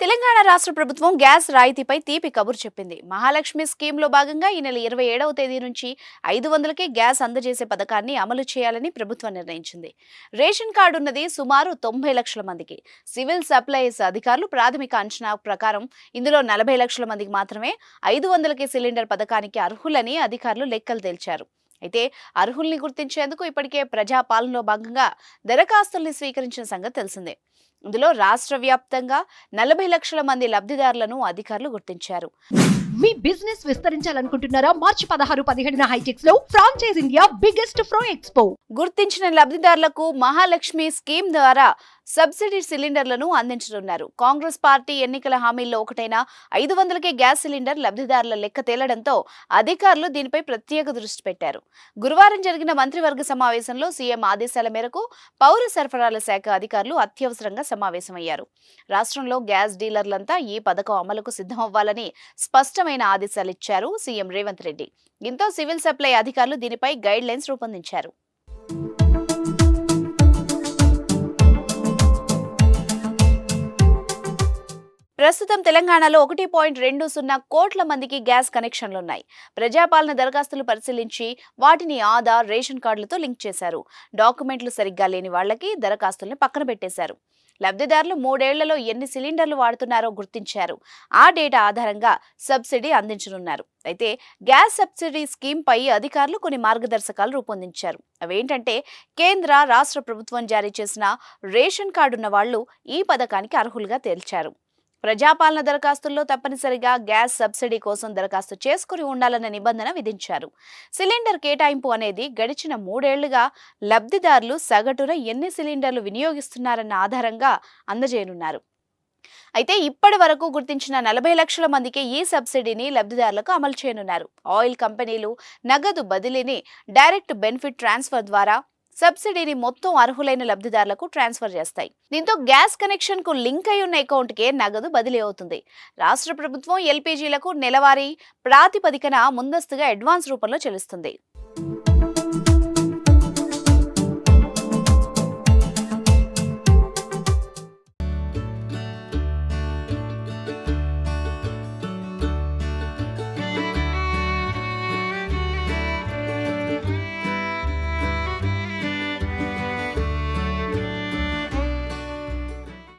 తెలంగాణ రాష్ట్ర ప్రభుత్వం గ్యాస్ రాయితీపై తీపి కబురు చెప్పింది. మహాలక్ష్మి స్కీమ్లో భాగంగా ఈ నెల 27వ తేదీ నుంచి 500కే గ్యాస్ అందజేసే పథకాన్ని అమలు చేయాలని ప్రభుత్వం నిర్ణయించింది. రేషన్ కార్డు ఉన్నది సుమారు 90 లక్షల మందికి. సివిల్ సప్లైస్ అధికారులు ప్రాథమిక అంచనా ప్రకారం ఇందులో 40 లక్షల మందికి మాత్రమే 500కే సిలిండర్ పథకానికి అర్హులని అధికారులు లెక్కలు తేల్చారు. అయితే అర్హుల్ని గుర్తించేందుకు ఇప్పటికే ప్రజాపాలనలో భాగంగా దరఖాస్తుల్ని స్వీకరించిన సంగతి తెలిసిందే. ఇందులో రాష్ట్ర వ్యాప్తంగా 40 లక్షల మంది లబ్ధిదారులను అధికారులు గుర్తించారు. మీ బిజినెస్ విస్తరించాలనుకుంటున్నారా? మార్చి 16-17 హైటెక్స్ లో ఫ్రాంచైజ్ ఇండియా బిగ్గెస్ట్ ఫ్రో ఎక్స్పో. గుర్తించిన లబ్ధిదారులకు మహాలక్ష్మి స్కీమ్ ద్వారా సబ్సిడీ సిలిండర్లను అందించనున్నారు. కాంగ్రెస్ పార్టీ ఎన్నికల హామీల్లో ఒకటైన 500కే గ్యాస్ సిలిండర్ లబ్ధిదారుల లెక్క తేలడంతో అధికారులు దీనిపై ప్రత్యేక దృష్టి పెట్టారు. గురువారం జరిగిన మంత్రివర్గ సమావేశంలో సీఎం ఆదేశాల మేరకు పౌర సరఫరాల శాఖ అధికారులు అత్యవసరంగా సమావేశమయ్యారు. రాష్ట్రంలో గ్యాస్ డీలర్లంతా ఈ పథకం అమలుకు సిద్ధమవ్వాలని స్పష్టమైన ఆదేశాలు ఇచ్చారు సీఎం రేవంత్ రెడ్డి. దీంతో సివిల్ సప్లై అధికారులు దీనిపై గైడ్ లైన్స్ రూపొందించారు. ప్రస్తుతం తెలంగాణలో 1.20 కోట్ల మందికి గ్యాస్ కనెక్షన్లున్నాయి. ప్రజాపాలన దరఖాస్తులు పరిశీలించి వాటిని ఆధార్, రేషన్ కార్డులతో లింక్ చేశారు. డాక్యుమెంట్లు సరిగ్గా లేని వాళ్లకి దరఖాస్తుల్ని పక్కన పెట్టేశారు. లబ్ధిదారులు 3 ఏళ్లలో ఎన్ని సిలిండర్లు వాడుతున్నారో గుర్తించారు. ఆ డేటా ఆధారంగా సబ్సిడీ అందించనున్నారు. అయితే గ్యాస్ సబ్సిడీ స్కీమ్ పై అధికారులు కొన్ని మార్గదర్శకాలు రూపొందించారు. అవేంటంటే కేంద్ర, రాష్ట్ర ప్రభుత్వం జారీ చేసిన రేషన్ కార్డు ఉన్న వాళ్లు ఈ పథకానికి అర్హులుగా తేల్చారు. ప్రజాపాలన దరఖాస్తుల్లో తప్పనిసరిగా గ్యాస్ సబ్సిడీ కోసం దరఖాస్తు చేసుకుని ఉండాలన్న నిబంధన విధించారు. సిలిండర్ కేటాయింపు అనేది గడిచిన 3 ఏళ్లుగా లబ్ధిదారులు సగటున ఎన్ని సిలిండర్లు వినియోగిస్తున్నారన్న ఆధారంగా అందజేయనున్నారు. అయితే ఇప్పటి వరకు గుర్తించిన 40 లక్షల మందికి ఈ సబ్సిడీని లబ్ధిదారులకు అమలు చేయనున్నారు. ఆయిల్ కంపెనీలు నగదు బదిలీని డైరెక్ట్ బెనిఫిట్ ట్రాన్స్ఫర్ ద్వారా సబ్సిడీని మొత్తం అర్హులైన లబ్ధిదారులకు ట్రాన్స్ఫర్ చేస్తాయి. దీంతో గ్యాస్ కనెక్షన్ కు లింక్ అయి ఉన్న అకౌంట్కే నగదు బదిలీ అవుతుంది. రాష్ట్ర ప్రభుత్వం ఎల్పీజీలకు నెలవారీ ప్రాతిపదికన ముందస్తుగా అడ్వాన్స్ రూపంలో చెల్లిస్తుంది.